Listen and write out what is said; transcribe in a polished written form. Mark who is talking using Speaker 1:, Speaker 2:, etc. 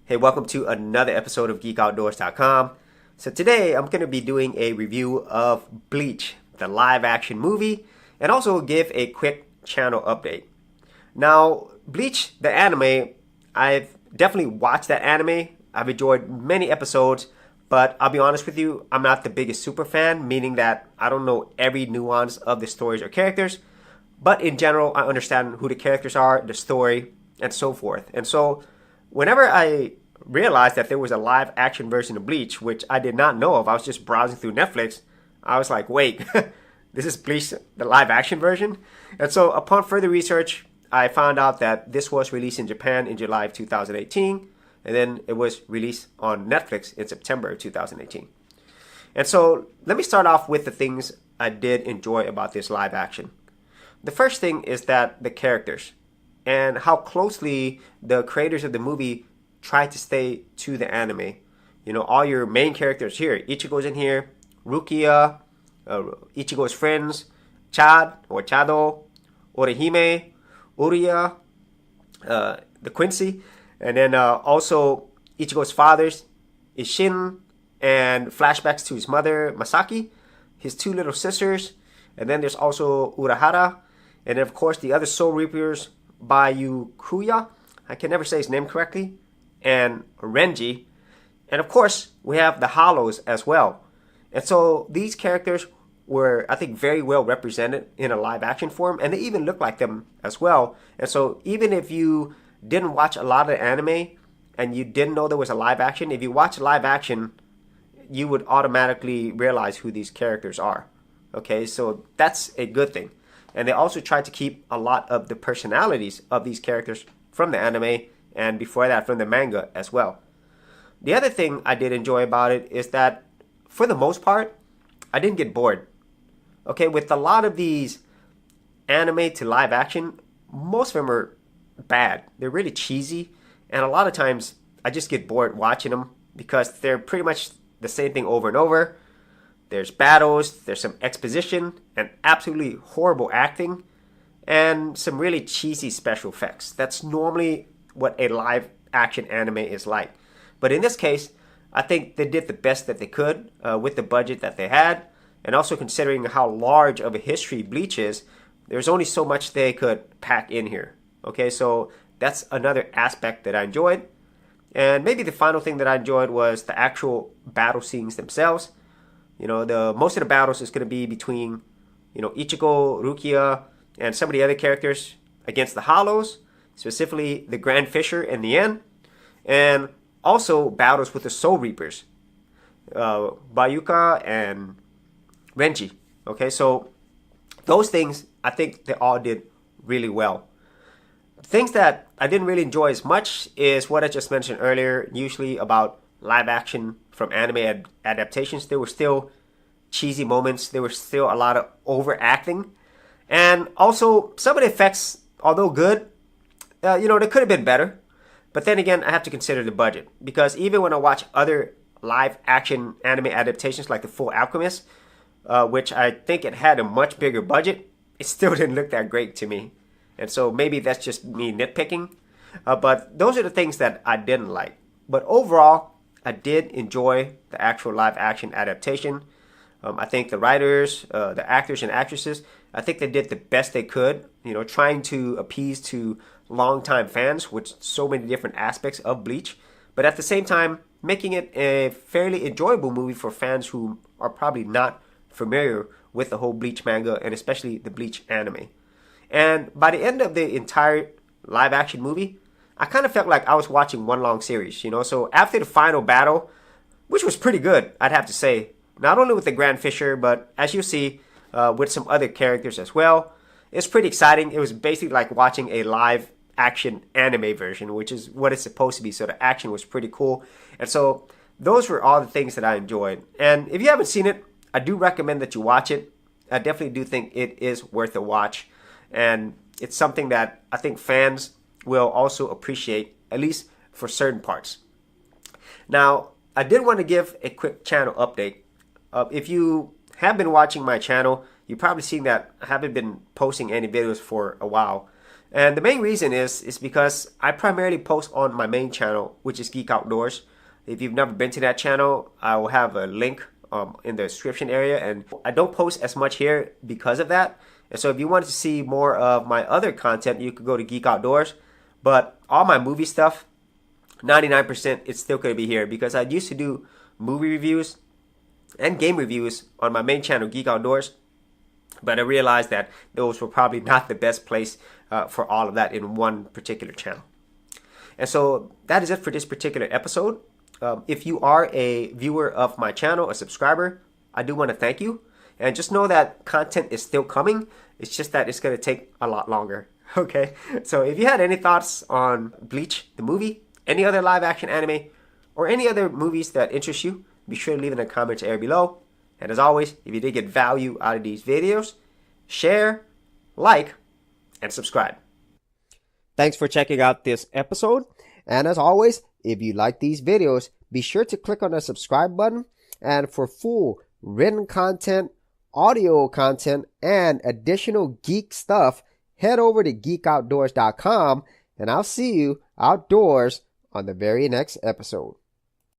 Speaker 1: Hey, welcome to another episode of GeekOutdoors.com. So today I'm going to be doing a review of Bleach, the live action movie, and also give a quick channel update. Now, Bleach, the anime, I've definitely watched that anime. I've enjoyed many episodes, but I'll be honest with you, I'm not the biggest super fan, meaning that I don't know every nuance of the stories or characters. But in general, I understand who the characters are, the story, and so forth. And so whenever I realized that there was a live action version of Bleach, which I did not know of, I was just browsing through Netflix, I was like, wait, this is Bleach, the live action version? And so upon further research, I found out that this was released in Japan in July of 2018, and then it was released on Netflix in September of 2018. And so let me start off with the things I did enjoy about this live action. The first thing is that the characters and how closely the creators of the movie tried to stay to the anime. You know, all your main characters here. Ichigo's in here, Rukia, Ichigo's friends, Chad or Chado, Orihime, Uriya, the Quincy, and then also Ichigo's fathers, Ishin, and flashbacks to his mother, Masaki, his two little sisters, and then there's also Urahara, and then of course the other Soul Reapers, Bayukuya, I can never say his name correctly, and Renji, and of course we have the Hollows as well. And so these characters were, I think, very well represented in a live action form, and they even look like them as well. And so even if you didn't watch a lot of the anime and you didn't know there was a live action, if you watch live action, you would automatically realize who these characters are. Okay, so that's a good thing. And they also tried to keep a lot of the personalities of these characters from the anime, and before that from the manga as well. The other thing I did enjoy about it is that for the most part, I didn't get bored. Okay, with a lot of these anime to live action, most of them are bad. They're really cheesy, and a lot of times I just get bored watching them because they're pretty much the same thing over and over. There's battles, there's some exposition, and absolutely horrible acting, and some really cheesy special effects. That's normally what a live action anime is like. But in this case, I think they did the best that they could with the budget that they had, and also considering how large of a history Bleach is, there's only so much they could pack in here. Okay, so that's another aspect that I enjoyed. And maybe the final thing that I enjoyed was the actual battle scenes themselves. You know, most of the battles is going to be between, Ichigo, Rukia, and some of the other characters against the Hollows, specifically the Grand Fisher in the end, and also battles with the Soul Reapers, Bayuka and Renji. Okay, so those things, I think they all did really well. Things that I didn't really enjoy as much is what I just mentioned earlier, usually about live action from anime adaptations. There were still cheesy moments. There was still a lot of overacting. And also, some of the effects, although good, they could have been better. But then again, I have to consider the budget. Because even when I watch other live action anime adaptations like The Full Alchemist, which I think it had a much bigger budget, it still didn't look that great to me. And so maybe that's just me nitpicking. But those are the things that I didn't like. But overall, I did enjoy the actual live action adaptation. I think the writers, the actors and actresses, I think they did the best they could, trying to appease to longtime fans with so many different aspects of Bleach. But at the same time, making it a fairly enjoyable movie for fans who are probably not familiar with the whole Bleach manga and especially the Bleach anime. And by the end of the entire live action movie, I kind of felt like I was watching one long series, So after the final battle, which was pretty good, I'd have to say, not only with the Grand Fisher, but as you see, with some other characters as well. It's pretty exciting. It was basically like watching a live action anime version, which is what it's supposed to be. So the action was pretty cool. And so those were all the things that I enjoyed. And if you haven't seen it, I do recommend that you watch it. I definitely do think it is worth a watch. And it's something that I think fans will also appreciate, at least for certain parts. Now, I did want to give a quick channel update. If you have been watching my channel, you've probably seen that I haven't been posting any videos for a while. And the main reason is because I primarily post on my main channel, which is Geek Outdoors. If you've never been to that channel, I will have a link in the description area. And I don't post as much here because of that. And so if you wanted to see more of my other content, you could go to Geek Outdoors. But all my movie stuff, 99%, it's still going to be here because I used to do movie reviews and game reviews on my main channel, Geek Outdoors. But I realized that those were probably not the best place for all of that in one particular channel. And so that is it for this particular episode. If you are a viewer of my channel, a subscriber, I do want to thank you. And just know that content is still coming. It's just that it's going to take a lot longer. Okay, so if you had any thoughts on Bleach, the movie, any other live action anime, or any other movies that interest you, be sure to leave it in the comments area below. And as always, if you did get value out of these videos, share, like, and subscribe. Thanks for checking out this episode. And as always, if you like these videos, be sure to click on the subscribe button. And for full written content, audio content, and additional geek stuff, head over to geekoutdoors.com. And I'll see you outdoors on the very next episode.